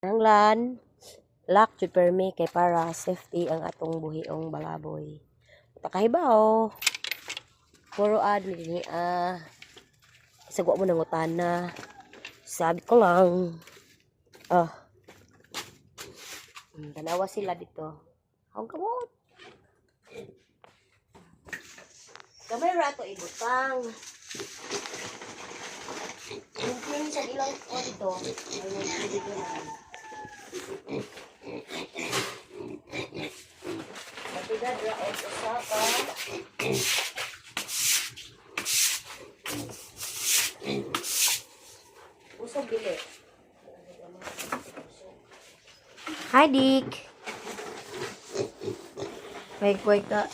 Nanglan, lock jud permi kay para safety ang atong buhiong balaboy. Takahibaw. Puro admin sagwa mo ng utana. Sabi ko lang. Tanawa sila dito. Hawag ka mo. Kamay rato ibutang. Yung sa ilang ko dito. Ayun, dito na. Matidad raot sa saka. Usog dili. Hi, Dick. Wait ka.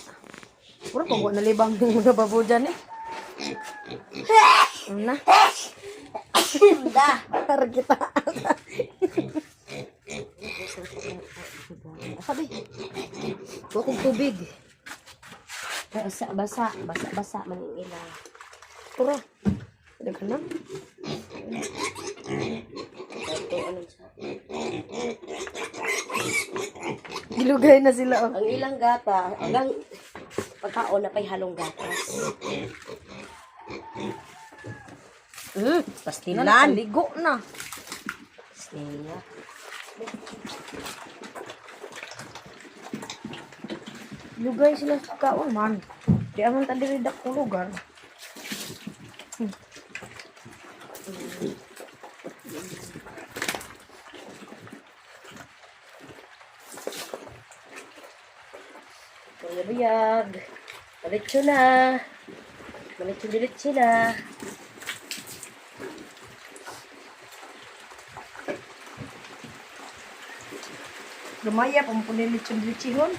Puro pag nalibang yung mga babo dyan eh. Ano na? Para kita. Sabi. Bukong tubig. Basa maningila. Puro. Ada ka na? Ito, ano siya? Gilugay na sila. Ang ilang gata, hanggang pagkaon na pa'y halong gatas. Pastilan. Ligo na. Pastilan. Lugay sila sa kaon man. Di aman tadi ridak kong lugar. Bayag. Malitso na. Malitso na. Lumaya, pampunin litson-litsihon.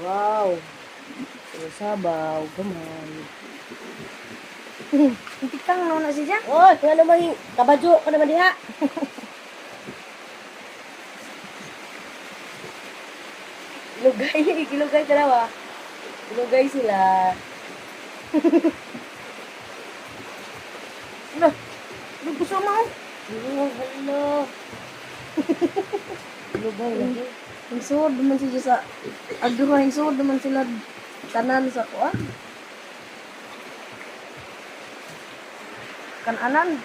Wow. Sabaw, gamay. Tikang no na siya. Oh, nga naman kabadyo ka naman diha. Ilugay dalawa. Ilugay sila. Ano? Gusto mo? Hello. Ilugay lagi. Ang suod naman siya sa agduha, ang suod naman sila tanan sa kuan. Kananan.